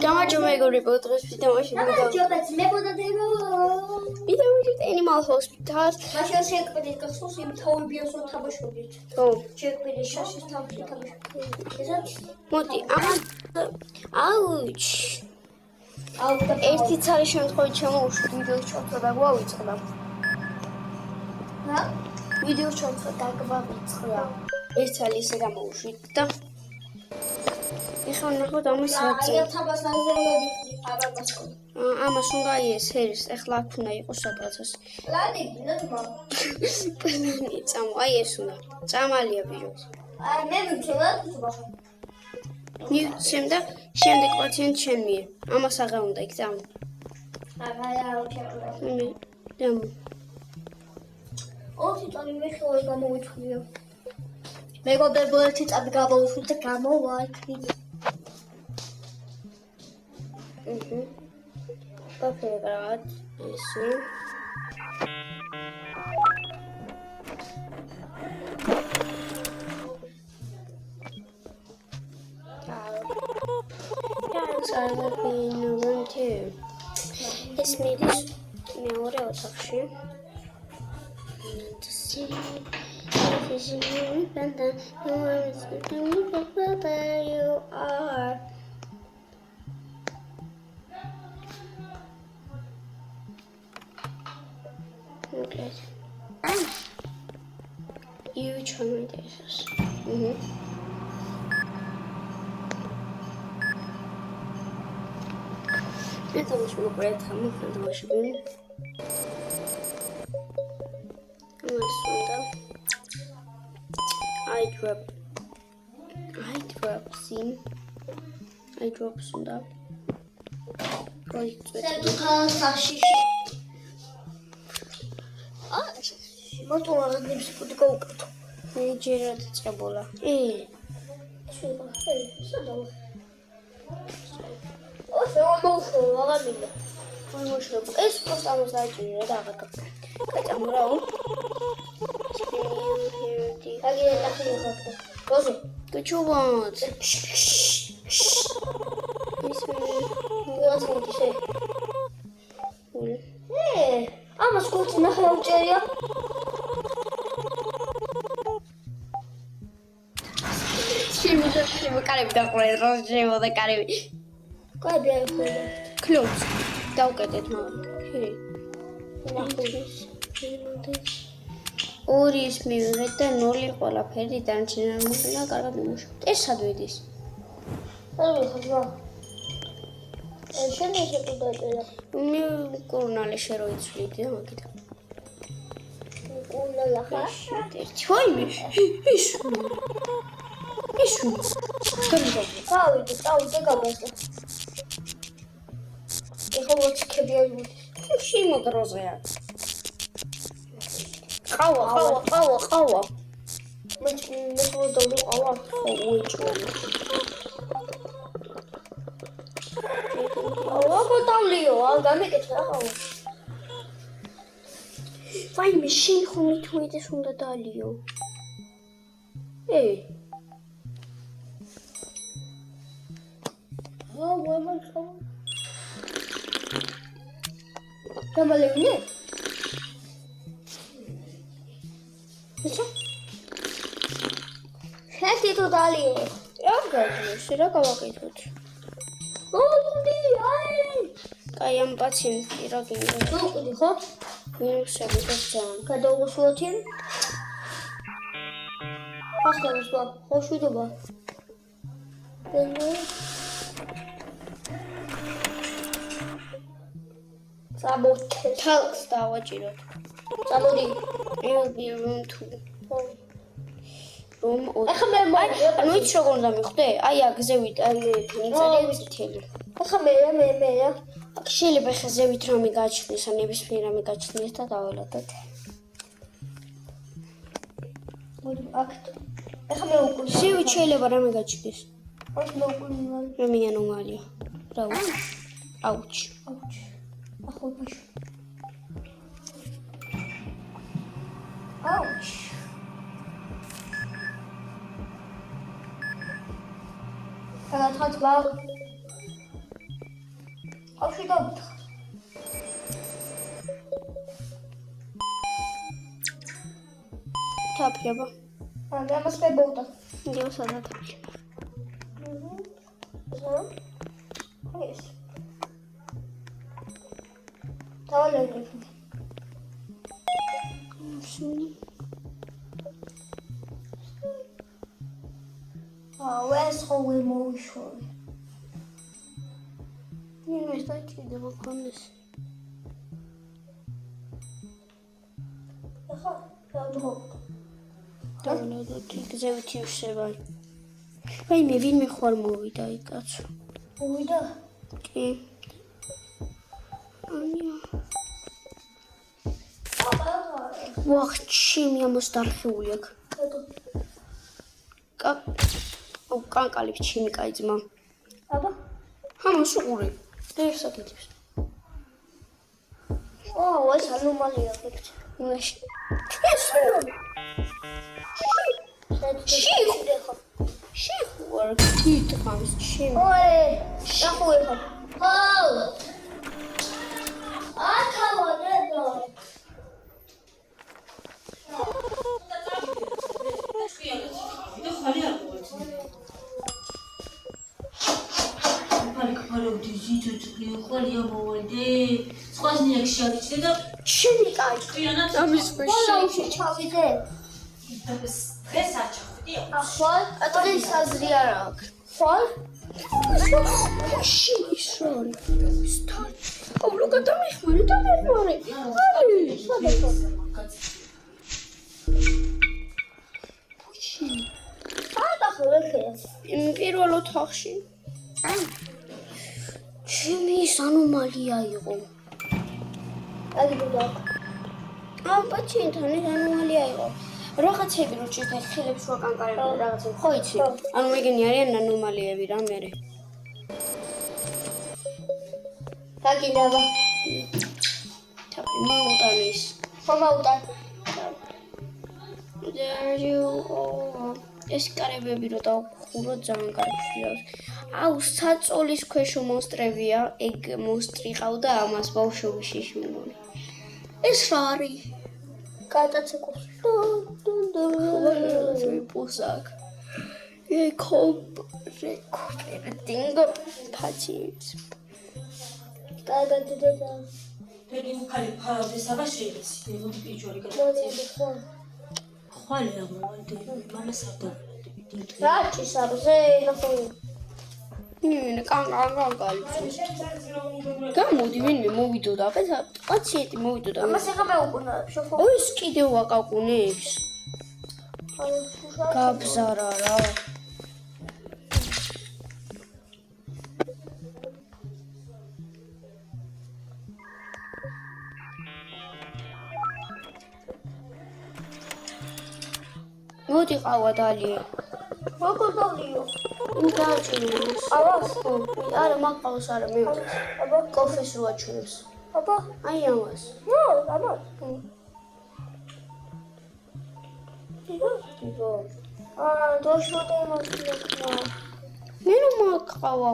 გამარჯობა მეგობრებო, დღეს ვიდეოში ვიდეოში Animal Hospital. მაშინ შეკვეთით გახსოვს იმ თაობიას რომ თამაშობდით. ხო. შეკვეთით შაშის თამაში თამაშობდით. ესა? მოდი, აუჩ. ერთი ცალი შემთხვევით შემოუშვით ვიდეოს ჩავწერა და გვავიწყდა. რა? ვიდეოს ჩავწერა და გვავიწყდა. ერთ ცალი ისე გამოუშვით და ეხლა ნახოთ ამას რაც თამას ნაზერები აბაბას ხო. ამას უნდა ეს ჰერის ეხლა აქ უნდა იყოს სადღაცას. ლადი, ნათმა. პლანი წამო, აი ეს უნდა. წამალია ბიჭო. მე მიცელა თუბახა. მივცემ და შემდეგ პაციენტ შენ მიერ. ამას აღარ უნდა იქ წამო. აღარა უჩერდა. დამო. ოთი წამი მე ხელს გამოვიჩხიო. მეგობრებო ერთი წამი გამოვიჩხი და გამოვარქნი. Papierat, isso. Guys, I will be in room 2. It's me this მეორე ოთახში. To see if you remember where you are. Okay. You try my dishes. Это лучше выбрать саму предложение. Вот сюда. I drop сюда. Мото აღნიშნებს ფუტი გავუკეთო. ჯერად წებოლა. შეიძლება. სადავა. ოსე მომხო აღამინდა. მოშრობ. ეს просто ამას დაიჭირე და აღარ გაკეთე. კაცამრაო. აგია ნახე ხოთო. როზი. გჩუბოთ. ის როზი. ამას კუჩი ნახე უჭერია. Şimdi კარები დაყვრეთ, რომ შემოდა კარები. კარები აიხურა. Close. დავკეთეთ მაგრამ. ორი ის მივიღეთ და 0 ყველაფერი დანარჩენი არ მოხდა, კარგად მიმუშავეთ. ეს სად ვიდის? აი ხა. შენ ეს შეკვდაჭერა. მე კორონალე შეროიცვლიდე მაგით. კურნალა ხა? ჩოიმი. ის გავიდე, გავასწა. ეხლა მოჩქები არის. შემოდროზეა. ყავა. მე ვდო ყავა. უეჭველი. ყავა გოტავლიო, გამეკეთე რა ყავა. ვაიმე, შენ ხომ მithუიდეს უნდა დალიო. ვამაჩო. გამალევინე? ისო? ხეთი თუ დალიო. რა გაიგე, რა გავაკეთოთ? მოდი, აი. აი ამ პაციენტი რა გინდა? მოდი ხო? ვირუსები და ძალიან. გადავუსვათ იმ? ახლა სხვა, ხოშვიდობა. Sabote. თალხს დავაჭიროთ. Sabote. Will be room 2. Room 2. ახლა მე ანუ იცი როგორ უნდა მიხვდე? აი აქ ზევით მიწადები წითელი. ახლა მე. აქ შეიძლება ხა ზევით რამე გაჩნდეს, ან ნებისმიერ რამე გაჩნდეს და დაველოდოთ. მოდი აქ. ახლა მე უკული. ზევით შეიძლება რამე გაჩნდეს. აქ მე უკული ვარ. რამე ანომალია. რა ვიცი. აუჩ. ახლა ბაშ. აუჩ. Gaat bouwen. ხავში დავით. თაფლება. ამას მებოვდა. ნიო სადაც თაფლი. ეს. თავალები. შუნი. ვეს ხოლმე მოვიშორი. ნინო ეს დაიჭირდება კონდეს. ახლა დავდღობ. დავნოდო გზევით ივსება. აი მე ვინმე ხوار მოვიდა იქ კაცო. მოვიდა? კი. ანია. ვახ, ჩემი ამას დარხეული აქ. აუ, კანკალი ჩემი კაი ძმა. აბა. ამას უყურე. ეს საკეთებს. ეს ანომალია ფიქრე. ნუეში. შეხوار კითხავს ჩემი. ნახუება. აკავადო. ჩემი კაი. ამის შავში ჩავიდე. ახლა ატრის აზრი არ აქვს. ხვალ? შორი. სტარ. აუ, ლუკა დამეხმარე. აი, სადაც. პირველ ოთახში. ჩემი ის ანომალია იყო. აგიბუდა. პაჩინთან ეს ანომალია იყო. რაღაცები რო ჭირდა ხელებს რო კანკარები რაღაცები. ხო იცი? ანუ ეგენი არიან ანომალიები რა მერე. დაგინდა. თაფლი მოუტანის. ხომ აუტან. ეს კარებები რო დავხურო ძალიან კარგი. აუ, საწოლის ქვეშო მონსტრებია. ეგ მონსტრი ყავდა ამას ბავშვობაში მეგონი. ეს რა არის? კატაცეკოს. პუსაკ. რეკოპერტინგ ფაჩინს. დაგადდა. Peki bu kale paralı savaş şeylesi. Bu bir çocuk. Xwale amolde. Mama sabda. რაჭი საბზე ნახო. ნინე კანკალი. გამოდი ვინმე მოვიდოდა. პაციენტი მოვიდოდა. ამას ეხა მეუკვნა. შეხო. ის კიდევ ვაკაკუნებს. გაბზარა რა. მოდი ყავა დალი. როგორ დავლიო? გააჩინოს. ავას? არა მაგყავს არა მე. აბა კოფეს რო აჩვენებს. აბა აი ამას. აბა. იბო. დოშოდე მოსილა. მე რომ მაგყავა.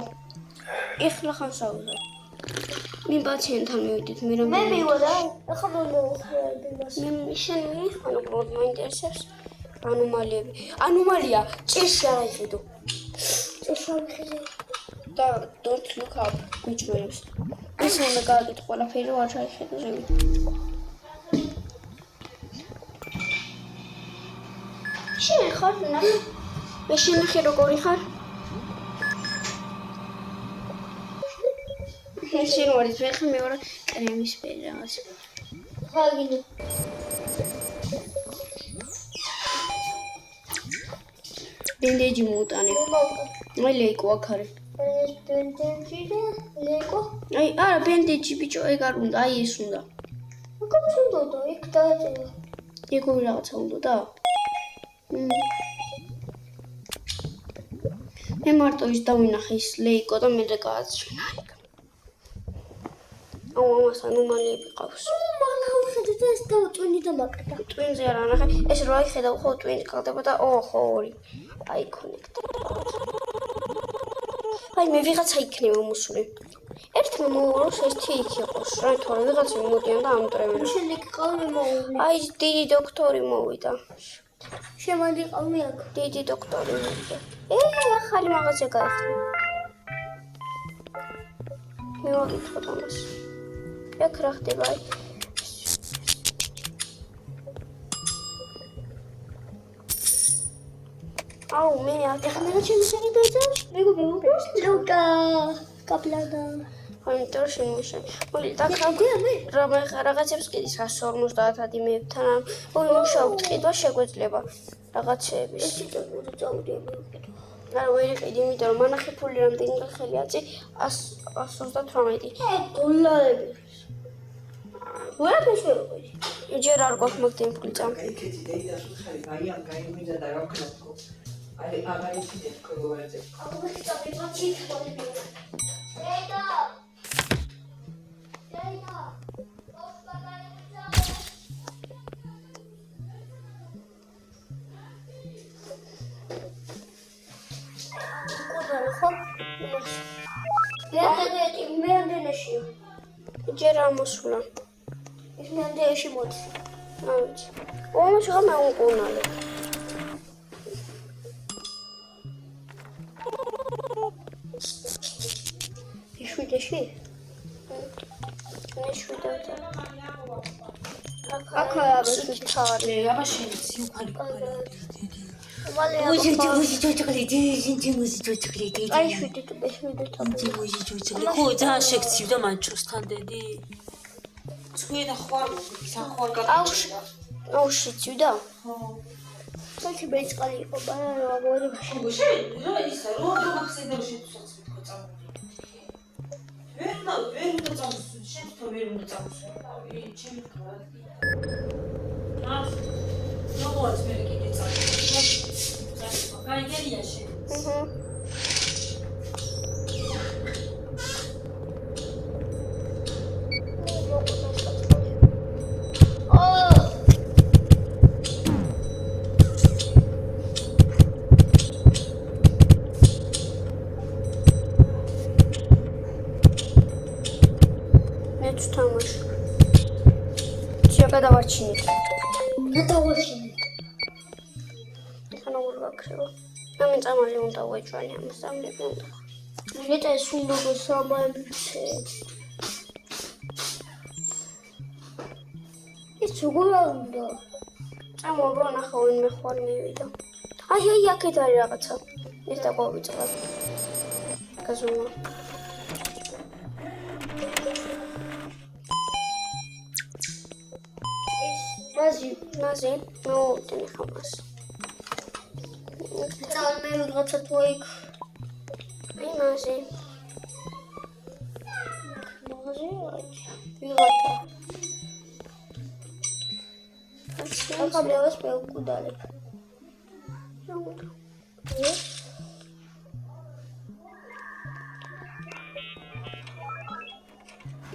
ეხლა ხან საუბრობ. მე პაციენტთან მივიდით, მე რომ მე მივიდა. ახლა მომხდები მას. მე შენ მიხარ უბრალოდ მაინტერესებს ანომალიები. ანომალია ჭირში არ აიხედო. ჭირში არ აიხედე. და don't look up მიჩვენებს. ეს უნდა გააკეთო ყველაფერი რომ არ აიხედო ზემოთ. შენ ხარ ნახე. მე შენახე როგორი ხარ? შენ ვარ ის ვეხა მეორე კრემის ფერი რაღაც. ხაგინე. ბენდეჯი მოუტანე. აი ლეიკო აქ არის. ბენდეჯი და ლეიკო? აი არა ბენდეჯი ბიჭო ეგ არ უნდა, აი ეს უნდა. როგორ უნდა და იქ დაეჭირა. ეგორი რაღაცა უნდა და? მე მარტო ის დავინახე ის ლეიკო და მე და გააჩვენა იქ. აუ ამას ანომალიები ყავს. მალავხედეთ ეს დავტვინი და მაკდა. ტვინზე არ ანახე. ეს რო აიხედავ ხო ტვინი ყავდება და ხო ორი. აი კონექტ. აი მე ვიღაცა იქნება მოსული. ერთმა მოუღოს ერთი იქ იყოს რა თორე ვიღაცა მოდიან და ამტრევენ შემდეგ ყავი მოუვლი. აი დიდი დოქტორი მოვიდა შემოდი ყავი აქ. დიდი დოქტორი მოვიდა ახალი მაღაზია გაიხსნა მივაკითხოთ ამას აქ რა ხდება აი აუ მე ახლა ჩემი შენი დაძავს? მეგობი ლუკა კაპლანა. აი მეტყვი შემოშე. მოდი დაკავე რაღაცებს კიდის 150 იმებთან ამ ოი მუშაობთ ყიდვა შეგვეძლება რაღაცეების. არა ვერ იყიდი, იმიტომ რომ მანახი ფული რამდენი ხელი აწი 138. დოლარები. ვერაფერს ვერ ვიყიდი. ჯერ არ გვაქვს მაგდენ ფული წამ. კეთილი და სუხარი გაიან გაიმიზა და რა ვქნათქო. აი აღარ ისინი ქოგოვარზე. აბა წაფეთა ჩიქოლი. ედა. ედა. მეანდენეში. ჯერ არ მოსულა. ეს მეანდენეში მოდის. არ ვიცი. ომში რა მეუყუნალე. იშვიდეში? მეშვიდეში. აქა სიჩარე. აბა შენი სიუქალი მალე უზი ჯოჭკლიდი ჯინჯი ჯოჭკლიდი აი შვიდე ჯინჯი ჯოჭკლიდი ხო ძალიან შეგცივდა მანჩოსთან დედი ცუენა ხوار სახوار გაკეთდა აუში ცივდა? ხო თოჩი ბეჭყალი იყო ბარა რა მოვიდა ხო შენ რა ისა რო მაგსენდა შეცოცხლ თქო წამოდი ვერ უნდა წამოსული შენ თო ვერ უნდა წამოსული ჩემი თქვა ნოღოც მე კიდე წამოსული გაიგერია შენ გადავარჩინეთ. გადავარჩინეთ. ახლა როგორ ვაკრებო? ამი წამალი უნდა ვეჭვანი ამას ამლები უნდა. მეგეთა ეს უნდა გასამაიცე. ეს როგორ უნდა? წამობრა ნახა ვინმე ხوار მივიდა. აი აქეთ არის რაღაცა. ეს დაგვავიწყდა. გაზომა. ნაზი, მოვუდინე ხომას. ძალიან მე ვიღაცა თუ იქ. აი ნაზი. ნაზი, ვიღაცა. ახლა მე ვას მევკვდალებ.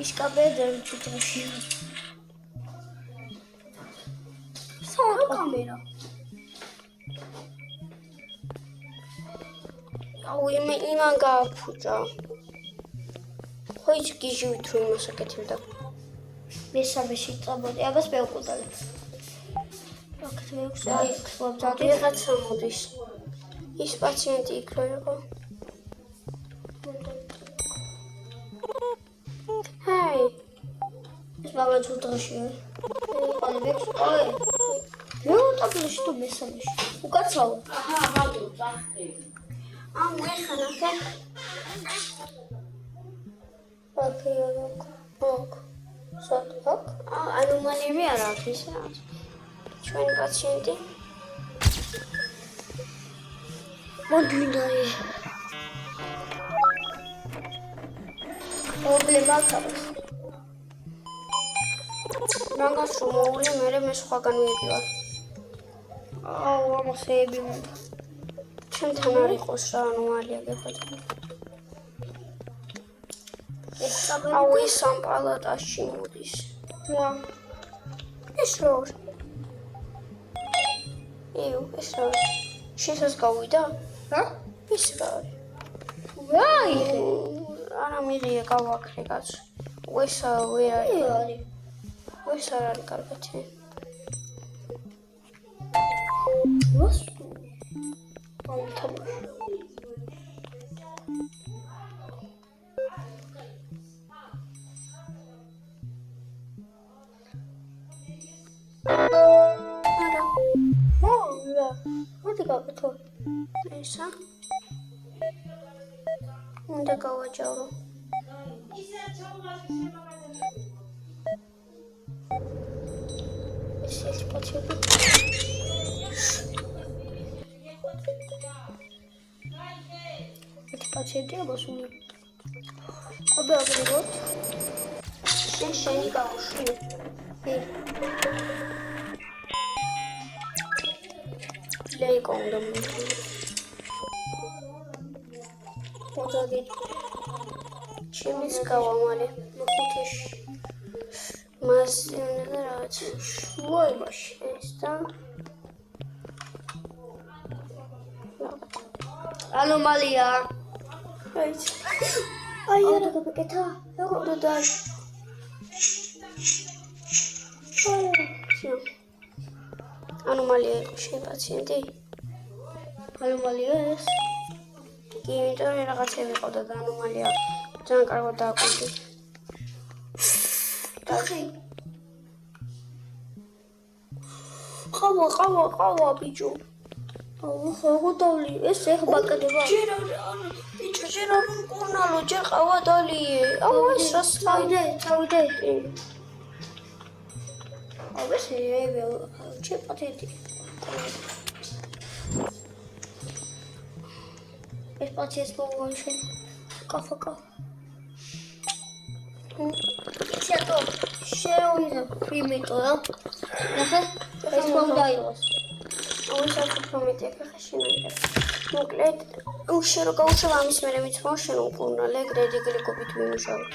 ის კაბედენ ჩიტაში. კამერა. აუ იმან გააფუჭა. ხო ის გიჟივით რომ იმას აკეთებდა. მესამეში წამოდი, აბას მევკვდალებ. აქ მეუქს აი ხლობდადი. ვიღაცა მოდის. ის პაციენტი იქ რო იყო. ჰაი, ეს მაგაც უთაშია. აი მექს აი. მე უტაბლოში თუ მესამეში. უკაცრავ. აჰა ბატონო წახე აუ ეხლა ნახე. ოკ. სათქ. ანომალიები არ აქვს ის რა. ჩვენი პაციენტი. მოგინდარი. პრობლემა აქვს. მაგას რომ მოვლი მე სხვაგან ვიდივარ. აუ ამახეები უნდა. ჩვენთან არ იყოს რა ანომალია გეფაჭა. ეს საბერი. აუ ის ამ პალატაში მოდის. ვა. ეს რო? იუ, ეს რო? შესაც გავიდა? ჰა? ის რა არის? ვაი. არა მიღია გავაქრე კაცო. ეს ვერ არის. ეს არ არის კარგად. ვას? ამ თამაში. არა. რა. მოდი გავაკეთო. ესა. უნდა გავაჯავრო. ეს პაჩები. ეს პაჩები მოსული. აბა აგრეგოთ. შენი გავუშვი. ლეიკო უნდა მომწონს. მოდადი. ჩემის გავამალე. მოხუთეში. მასზე უნდა რაღაც. ვაი მაშინ. ეს და ანომალია. აიც. აი არა გაკეთა. როგორ და ანომალია იყო შენ პაციენტი? ანომალია ეს. კი, იმიტომ რომ რაღაცები ყავდა და ანომალია ძალიან კარგად დააკვირდი. დახი. ყავა ბიჭო. აუ ხო დავლი. ეს ეხ ბაკდება. ჯერ ბიჭო ჯერ არ მკურნალო, ჯერ ყავა დალიე. აუ ეს რას წავიდე. აუ ეს ეվել ჩეპათეთი. ეს პაციენტს მოვაშენ. კაფაკა. ისეთო შეუიზა პრიმიტო რა. ნახე ეს მომდაიღოს. აუ ეს არ პრომეტია ხა შენაირად. მოკლედ, უშენ რო გავუშვა ამის მერე მიცმო შენ უკურნალე გრედიგლიკობით ვიმუშავე.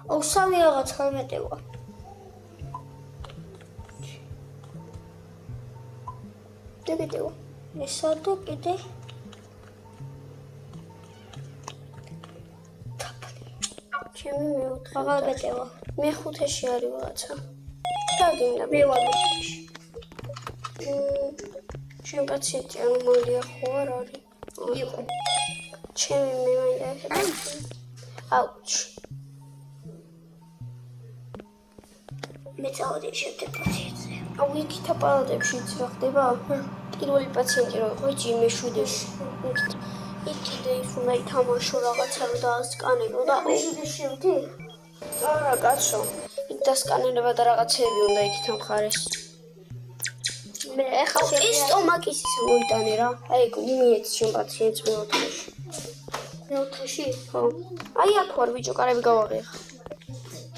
აუ სამი რაღაც ხალმეტევა. დეგეტევა. ესა და კიდე ჩემი მეოთხე აღაგეტევა. მეხუთეში არის რაღაცა. დაგინდა მე ვარ მეში. შენ პაციენტი ანომალია ხო არ არის? იყო. ჩემი მე მაინდა ეს. აუჩ. მე წავედი შემდეგ პაციენტზე. აუ იქითა პალატებშიც რა ხდება? პირველი პაციენტი რო იყო იცი მე7-ში. იქიდე ის უნდა ითამაშო რაღაცა რომ დაასკანერო და მე7-ში შევდი? არა კაცო. იქ დასკანერება და რაღაცები უნდა იქით მხარეს. მე ახლა ის სტომაკის ისე მოიტანე რა. აი გიმიეთ შენ პაციენტს მეოთხეში. მეოთხეში? ხო. აი აქ ვარ ბიჭო, კარები გავაღე ხა.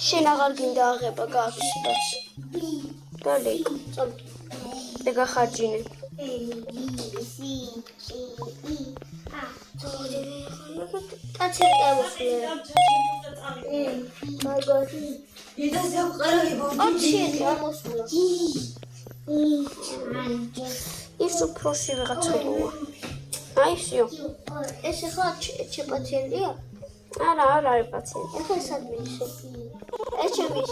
შენ აღარ გინდა აღება გაქვს ბაც. დალეი. და გახარჯინე. კაცები ამოსვლენ. მაგარი. იდაზე აღყარები ოცი ამოსვლა. ის უფროსი ვიღაცა მოვა. აი ისიო. ეს ახლა პაციენტია? არა არის პაციენტი. ახლა სადმისე. ეს ჩემის.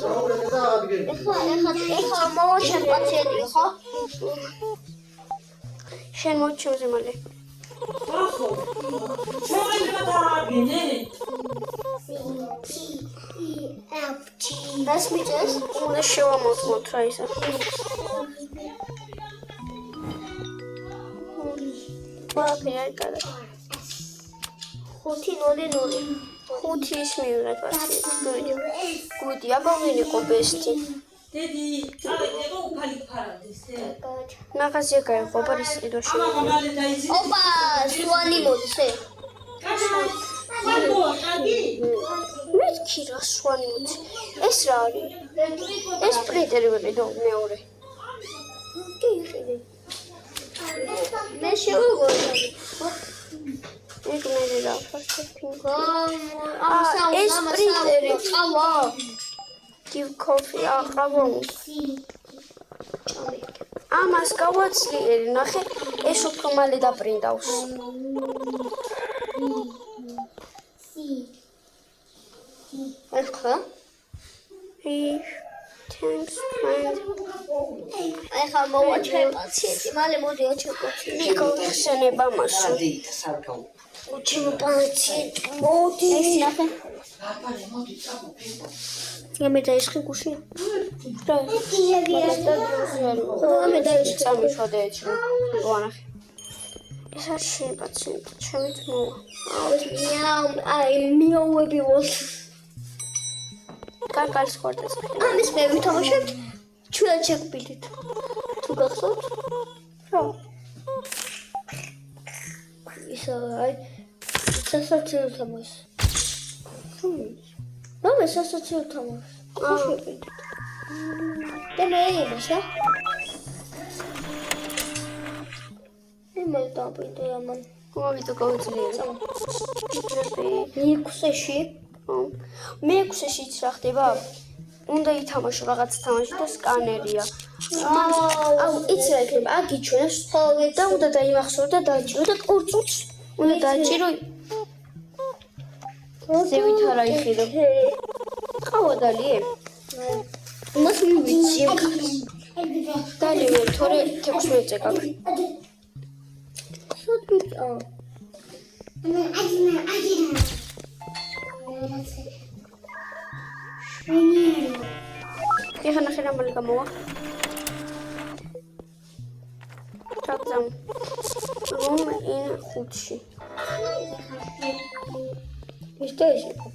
ახლა მოვაშენ პაციენტი, ხო? შენ მოჩვენე მალე. ახო შეიძლება დააგენე ეს მიჭეს? უნდა შევამოწმოთ რა ისა. ყველაფერი არის კარგი. 5-0-0. 5 ის მივიღე პაციენტი. გუდი, აბა ვინ იყო ბესტი? დედი წავედება უფალი ფარადეს მაღაზია გაიყო ბარის კიდოში. ამა მალე დაიზი ოპა, სვანი მოწე. მეთქი რა სვანი მოწე. ეს რა არის? ეს პრინტერი ვიყიდო მეორე. მე შევიგოდი. მეგნელი რა ფასები. ეს პრინტერი ყავა. Give coffee აყავა. ამას გავაცლიერი, ნახე, ეს უფრო მალე დაპრინტავს. ახლა Thanks friend. ახლა მოვაჩვენ პაციენტი, მალე მოდი აჩვენ პაციენტი. მიგახსენება მასო. დიიტა სარკაუ. უჩვენ პაციენტი, მოდი. ეს ნახე. აბარე მოდი წამოფენო. მე დაიწყე გუშია. რა? მე დაიწყე წამიშვადე ეჩო. ვანახე. ეს არ შეიძლება პაციენტი, ჩემით მოვა. აი მიოვები ვოს. კაკალს ხორდას. ამის მე ვითამაშებთ ჩვენ ჩეკბილით. თუ გახსოვთ? რა? ისა აი სასაცილო თამაშ. მამე სასაცილო თამაშ. ჩეკბილით. და მე იმაშა. მე დავიდე ამან. მოვიდო გავიძლიერე. მეექვსეში მეექვსეშიც რა ხდება? უნდა ითამაშო რაღაც თამაში და სკანერია. აუ, იცი რა იქნება? აგიჩვენებს და უნდა დაიმახსოვრო და დააჭირო და ორ წუთს უნდა დააჭირო. ზევით არა იხილო. ყავა დალიე. მას მივიცი. დალიე, თორე 16 წე გაქვს. სოთბიტა. ეხლა ნახე რა მალე გამოვა. ჩაგზამ. რომ in ხუთში. ის და ეს იყო.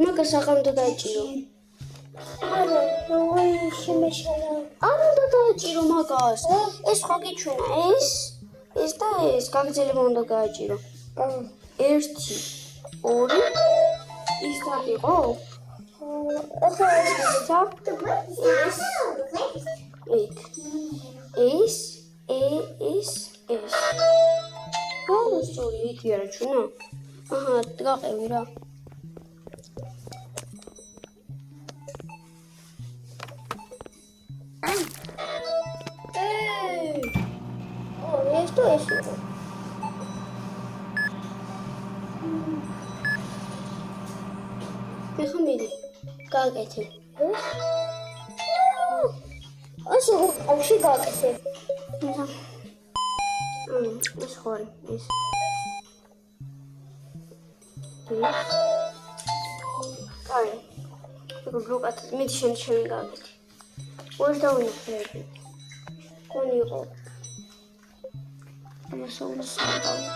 მაგას აღარ უნდა დააჭირო. არა, როი შემეშალა. არ უნდა დააჭირო მაგას. ეს ხო გიჩვენა, ეს და ეს გაგრძელება უნდა გააჭირო. 1 2 ის დაგიყო? ახლა ეს ეს. რა სწორი იქი არა ჩვენა? აჰა, გაყევი რა. ეს და ეს იყო. ეხლა მიდი. გააკეთე. ასე ყავში გააკეთე. ეს ხორი, ეს. კაი. ეგ გლოკად მიდი შენ გააკეთე. ვერ დავინახე. კონი იყო. ამას უნდა დავი.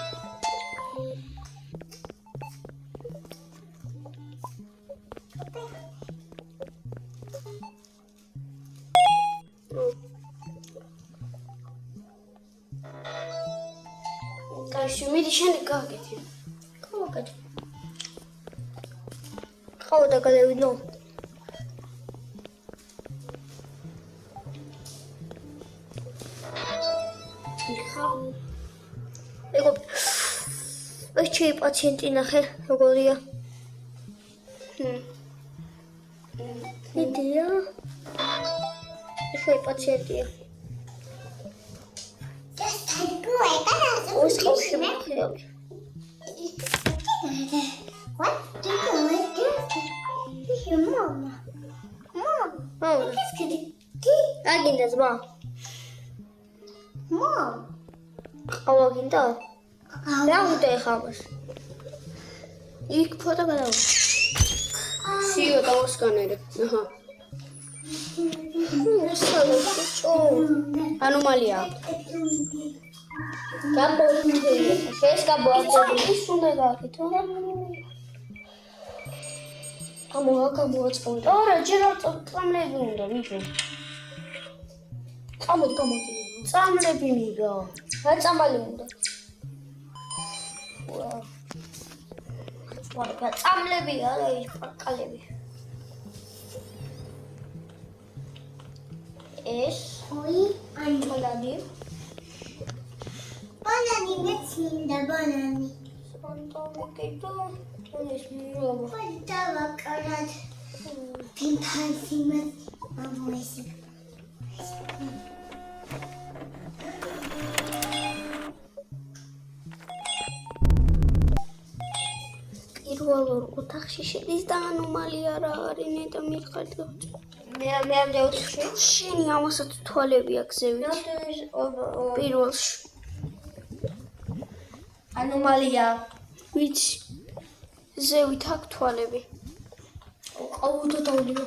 კაი, მიდი შენ გააკეთე. გავაკეთე. ყავა და გადავიდო. ეგო ეს ჩემი პაციენტი ნახე როგორია. იდეა. ეს ჩემი პაციენტია. ოს ხავში მოხდები. What do you like to do? Your mom. Mom. What's good? აგინდა ზმა. Mom. ყავა გინდა? რა უნდა ეხავას? იქ ფოტო გადავა. სიო დავსკანერებ. აჰა. ანომალია. გაბოთი. ეს გაბოთი. ის უნდა გააკეთო. გამოაწყო. ორა ჯერ წამლები უნდა მიგო. გამოდი. წამლები მიგო. რა წამალი უნდა? ვარ, წამლები არა, ის პაკალები. ეს ოი ან ბანანი ბანანი მეცინდა ბანანი სანტომიკიდო ეს მირობა ოი დავაკარად ფინფანსიმას ამოისი პირველ ოთახში შედის და ანომალია რა არის ნეტა მიხარ მე ამდე 4-ში შენი ამასაც თვალები აქვს ზევით პირველში ანომალია ვიცი ზევით აქვს თვალები აუდო დაულიო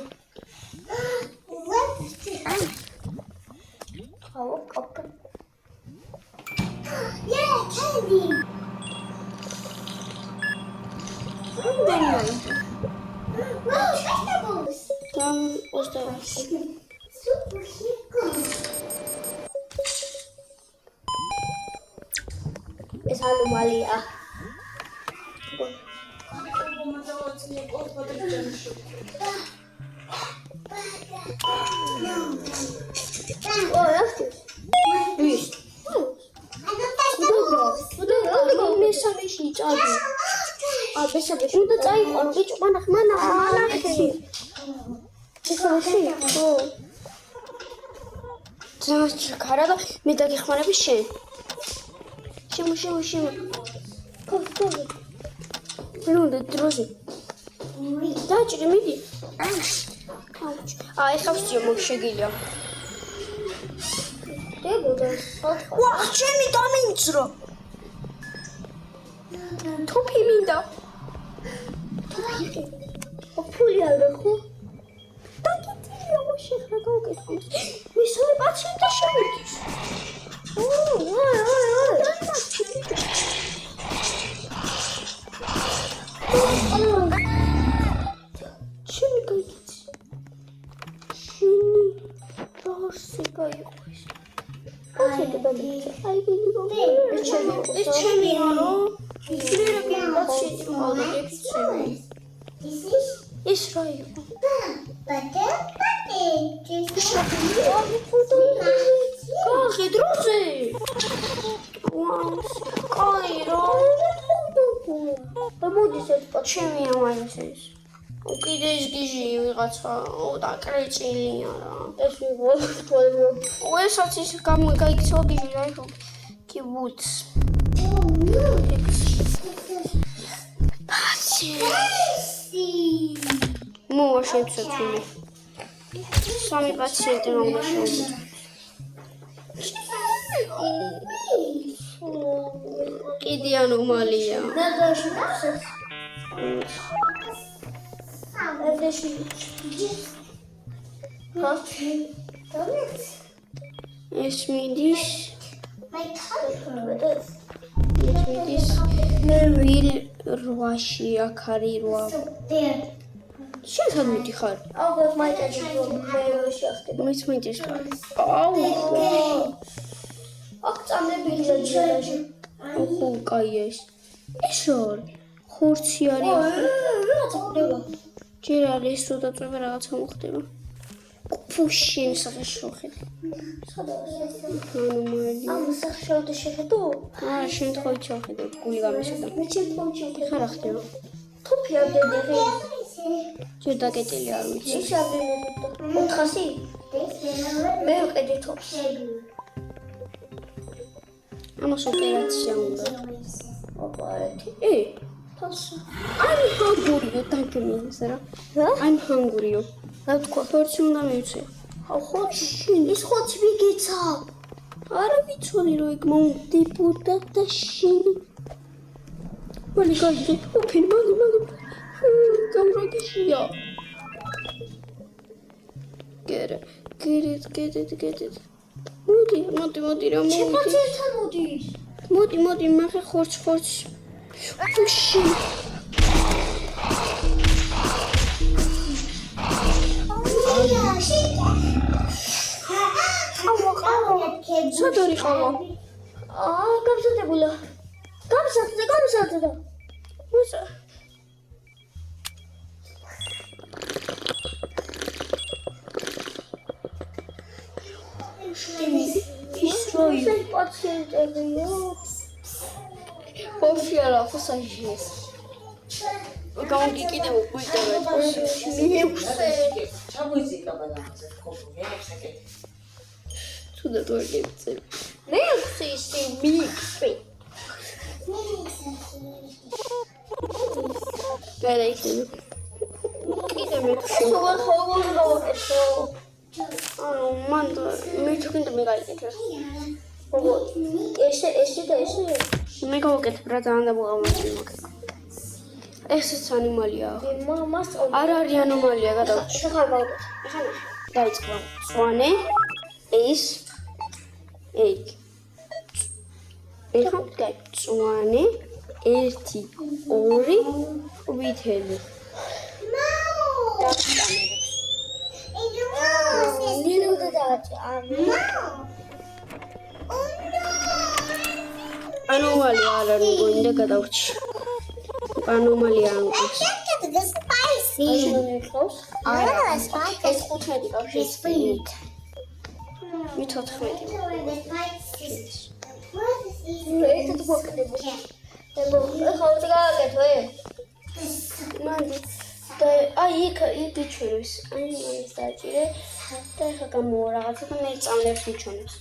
აუ კოპკ candy wow vegetables там просто super hiko ეს ანომალია ვის მესამეში წადი ბესაბეში უნდა წაიყვანო ბიჭო მანა ხმანახი ბესაბეში ო ძმასჭი ხარა და მე დაგეხმარები შენ შემო კოპკ ნუ დროზე დაჭრი მიდი აი ხა ვსწიო მოგშეგილია დებოდა ვა ჩემი დამინწრო თופი მინდა ფული არ გახო დაგიწია მოშეხა გავკეთო მისორი პაციენტი შემიძლია შენი გაიგიც შენი როსი გაიყვეს აი ბილი ეს ჩემია რო ისრები პაციენტი მოვიდა ეფიცები ის რა იყო კახი დროზე კაი რა მოდის ეს ჩემია მაინც ეს კიდე ის გიჟი ვიღაცა და კრეჭილია რა ეს ვიღო თვალო ესაც ის გაიქცევა გიჟი რა იყო კიბუც მოვა შეცველი სამი პაციენტი რომ უნდა შევიდე კიდე ანომალია ეს მიდის ვილ 8-ში აქ არის 8 შენ სად მიდიხარ ალბათ მაიტაჯი მე შეახტება მეც მიდის აუ აქ წამებილია ჯერაჟი ოხო კაი ეს რა არის ხორცი არის რა წავდება ჯერ არის ეს რო დაწვება რაღაცა მოხდება ფუშინ სახეშოხეთ ანომალია ამ სახშავდა შეხედო აა შემთხვევით შევხედე გული გამიშედა მე შემთხვევით ხარ ახტება თოფი ამდენი ჯერ დაკეტილი არ ვიცი ის ამდენი 400 მე ვყიდი თოფს ამას ოპერაცია უნდა ოპერაცია თავს I'm hungry დაგმენს რა I'm hungry რა თქვა ხორცი უნდა მივცე ხორცი ის ხოც ვიგეცა არა ვიცოდი რომ იქ მომდებოდა და შენი მალე გაიგე ოფენ მალე გამროგიშია გერე მოდი რა პაციენტთან მოდის მოდი მახე ხორცი ფუში სადარი ხავა გამზადებულა გამზადდა მოსა ის როი პაციენტებია. ბავშვი არა ხოსაჟიეს გამოგიკიდე უყიდეთ ჩამოიწიკა ბალანზე ხობო მეექვსე თუნდაც ვერ გიწევ მეექვსე ისე მიიწვი. ვერ იქნება კიდე მეექვსე სულ ხომ გავაკეთო. ანუ მან მე თქვენდა მე გაიკეთე როგორ? ესე და ესე. მე გავაკეთე რა ძალიან დამოუკიდებელი მაგ ესეც ანომალია მამას არ არის ანომალია გადავჭი შეხარ გავაკეთე. ახლა დაიწყო წვანე ეს ეგ ეხლა წვანე 1 2 ვითელი ნინუდა დააჭა. ანომალია არ არის გონდა გადავჭი ანომალია არ არის The spicy. არა That's spicy. ეს 15 კავშირი It's sweet. მე 14 The spicy. ერთად გვაკეთებ. ეხლა ούτε გავაკეთო მანდი და აი იქ იჩვენებს აი მაინც დაჭირე და ეხლა გამოვა რაღაცა და მე წამლებს მიჩვენებს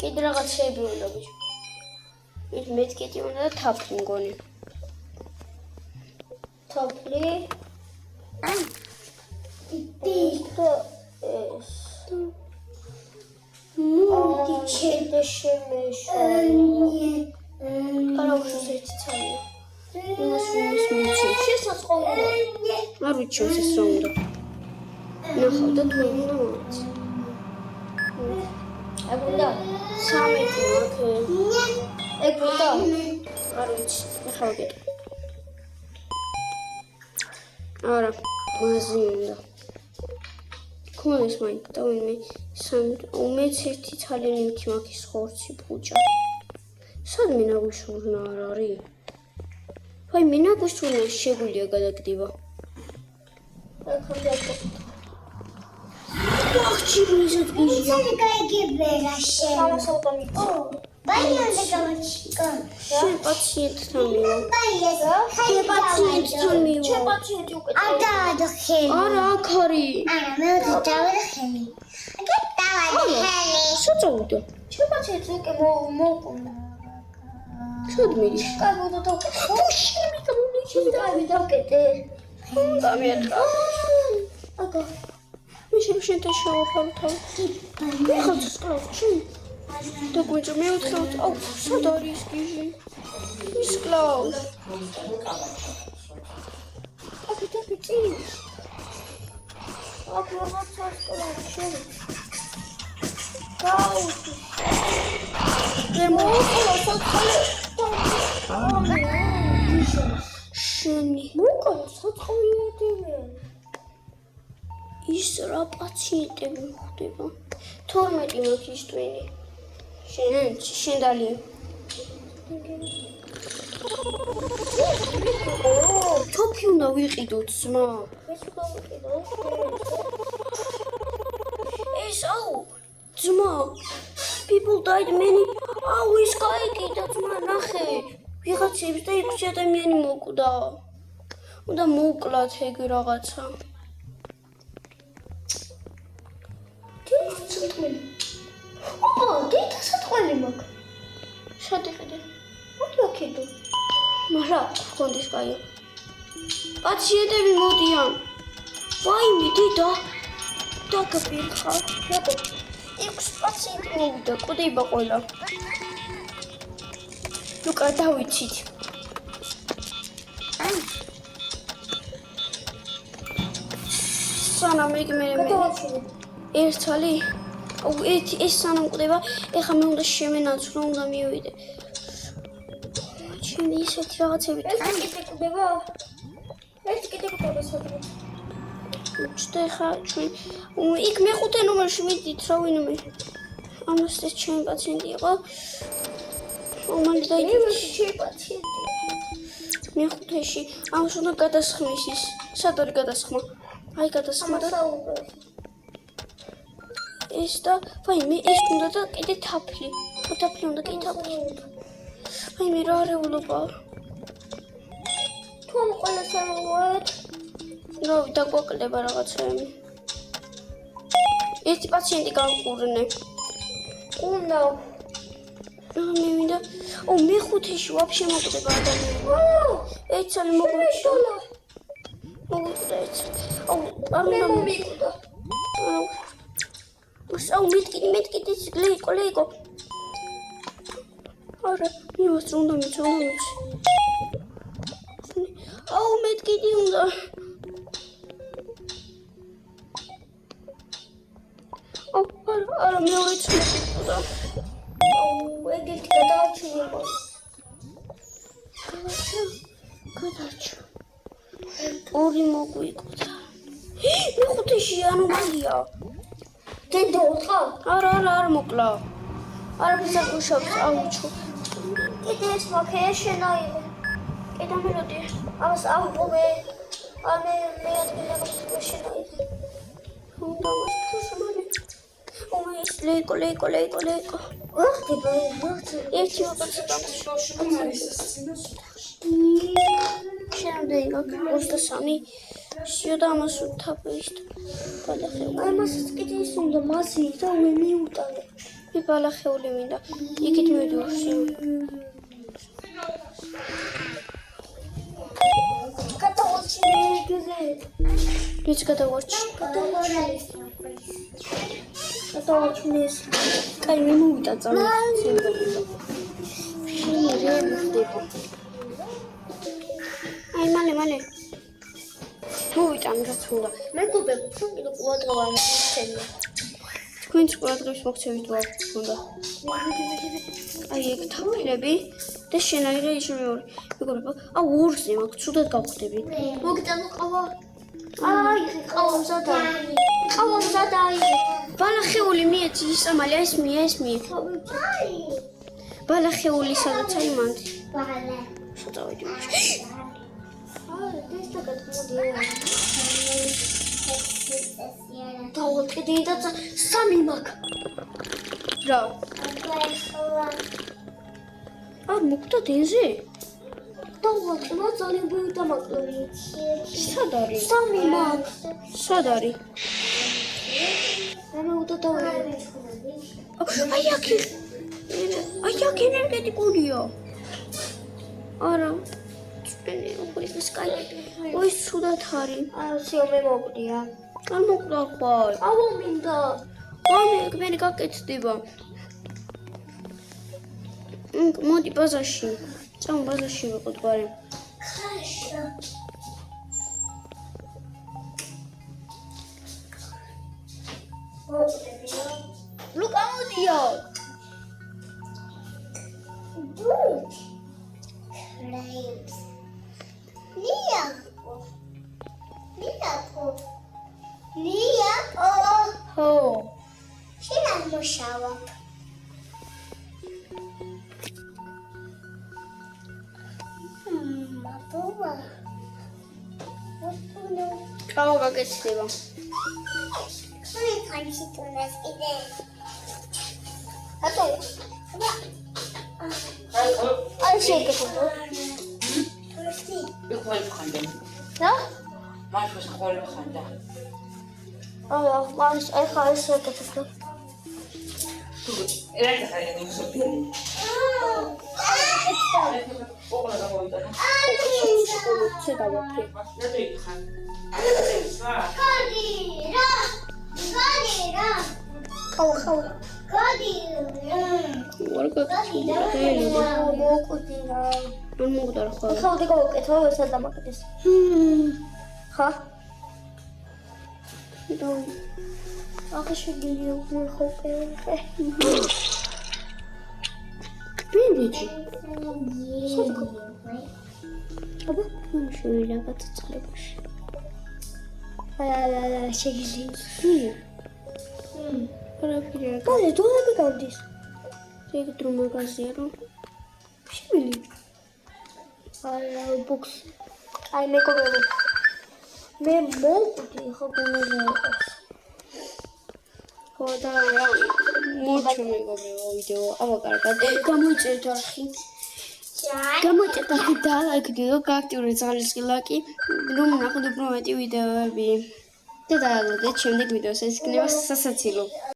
კიდე რაღაც შეიძლება უნდა ბიჭო ის მეთქეთი უნდა და თაფლი მგონი თოფლი. ჩერდა შემეშო. არა უშოს ერთი ცალია იმას მიჩვენს შესაძლოა. არ ვიცი ეს რა უნდა ნახავ და თუ უნდა მოვიცი ეგ უნდა. 13 აქ ეგ უნდა. არ ვიცი ახლა ვიგეთ არა მაზი უნდა ქონეს მაინც და ვინმე უმეც ერთი ძალიან იმითი მაგის ხორცი ფუჭა სად მე ნაგვიშურნა არ არის ვაი მე ნაგვიშურნა შეგვიძლია გადაგდება ეგ უნდა. ახჩი მიზეთ გიჟია შენ პაციენტთან მივა პაციენტთან მივა პაციენტი უკეთ. არა აქ არის საწოვდა პაციენტი უკე მოვკუნა. სად მიდის კარგი უნდა დავკეთე. შენ დავკეთე. გამიატყა აკა. მე შენთან შევაფარო თავი მიხოთ სკლავში და გვიჭო მე ვთქვი აუ სად არის გიჟი ის კლაუს აკეთე პიცი აკა რაღაცა სკლავში. გაუ. მე მოვყოლა საწყალე შენი მოკოლა საწყალი ოდივე. ის რა პაციენტები ხდება 12 მოქის ტვინი შენ დალია თოფი უნდა ვიყიდოთ ძმა ეს გავაკეთე. ეს აუ ძმა people died many აუ ის გაიკიდა ძმა ნახე ვიღაცებს და 6 ადამიანი მოკვდა უნდა მოუკლათ ეგ რაღაცა დედა საწყალი მაქვს. შედიხიდე მოდი აქედო. მარა ხონდეს კაი პაციენტები მოდიან ვაიმე დედა დაგაფირხა რატო? 6 პაციენტი მოვიდა კვდება ყველა ლუკა დავიცით სანამ მე გადავაჩინე. ერთალი აუ ეს სანამ კვდება ეხლა მე უნდა შემენაცვლო უნდა მივიდე ჩემი ისეთი რაღაცები ეს კიდე კვდება. ეს კიდე კვდება სადღაც. უჩდე ხა ჩვენ იქ მეხუთე ნომერში მიდით რა ვინმე ამას ეს ჩემი პაციენტი იყო მალე დაიჭირე შე პაციენტი. მეხუთეში ამას უნდა გადასხმის ის. სად არის გადასხმა? აი გადასხმა და ეს და ვაიმე ეს უნდა და კიდე თაფლი. თაფლი უნდა კიდე თაფლი. ვაიმე რა რეულობა. თუ ამ ყველას ამოვეთ. რავი დაგვაკლდება რაღაცები. ერთი პაციენტი განკურნე. უნდა. მე მინდა მეხუთეში ვაფშე მოკვდება ადამიანი. ეცალი მოკვდა. მოკვდა ეცალი. მე მომიკვდა. მეთქი ლეიკო. არა, იმას უნდა მიჩ. მეთქი უნდა. არა, მეორე წუთი. ეგეთი გადაარჩინება. გადარჩა. ორი მოგვიკვდა. მეხუთეში ანომალია. დედო ხა? არა მოკლა. არაფერს არ გუშავს, აუჩო. კიდე ეს მაქეა შენაიღო. კიდე მელოდი. ამას აღყობე. მე ადგილზე შენაიღე. უნდა მოსწონი. ეს ლეიკო. ვახტება ერთი ოპერაცია შემდეგ 23 სიო და ამას უთაფეist ბალახეული. ამასაც კიდე ის უნდა მასი და მე მიუტანე. მე ბალახეული მინდა. იქით მივიდოდი სიო. გადავარჩი ეგზე. ვიც გადავარჩი. გადავარჩმის. კაი მე მოვიდა წამო. აი მალე. მოვიტან რაც უნდა. მეგობრებო, თქვენ კიდე ყურადღება არ მოგცემია. თქვენც ყურადღების მოქცევით ვარ უნდა. აი ეგ თაფლები და შენაიღე ის მეორე. მეგობრებო, ორზე მაქვს, ცუდად გავხდები. მოგიტანო ყავა. აი, ყავა მზადაა. ბალახეული მიეცი ისამალი, ეს მie. ბალახეული სადაც აი მანდ. შევწავედი. ეს და გადმოდია. დავყიდე და 3 მაქვს. რა? მოკვდა დენზე? დავყიდე, ძალიან ბევრი დამაკლები. სად არის? 3 მაქვს. სად არის? მე უდავე. აი აქ ენერგეტიკულია. არა. წვენი უხრის სკაი. ой, სუდათ არის. სიო მე მოკვდია. არ მოკვდა ხვალ. აუ მინდა. მე გაკეთდება. მოდი ბაზარში. წამ ბაზარში ვიყოთ ბარე. ხაშა. ლუკა მოდიო. Flames. Liapo. ხო. შენ არ მოშავებ. მაბუა. კავა გაკეთდება. ხრი ხანში თუნდაც კიდე. ატო. აი შეგეთო. იყვნენ ხანდენ. რა? მაშინ ხოლმე ხანდა. აი ხა ეს შეგეთო. ერა ხარი მოსოფიელი. ოღონდ გამოვიდა. შედავაფრე. ნატრი ხან. გადირა. ხაუ. ვარ გაკეთდა. მოკვდია. არ მოგდა რა ხარ. ხაუდი გავუკეთო ესა დამაკეთეს. ხა? და ახლა შეგიძლია უხოპე. ბინდიჯი. აბა, შევიდა გაწწყლებაში. შეგიძლია. არაფერი არ კოლე დოლები გავდის. ეგ დრო მაგაზია რომ შევილი. აი ბუქს. აი მეგობრებო. მე მოვკვდი ხო გუნდზე. ხო და რა მოჩვენ მეგობრებო ვიდეო აბა კარგად გამოიწერეთ არხი გამოიწერეთ არხი და ლაიქდით და გააქტიურეთ ზღარისკილაკი რომ ნახოთ უფრო მეტი ვიდეოები და დაალოდეთ შემდეგ ვიდეოს ეს იქნება სასაცილო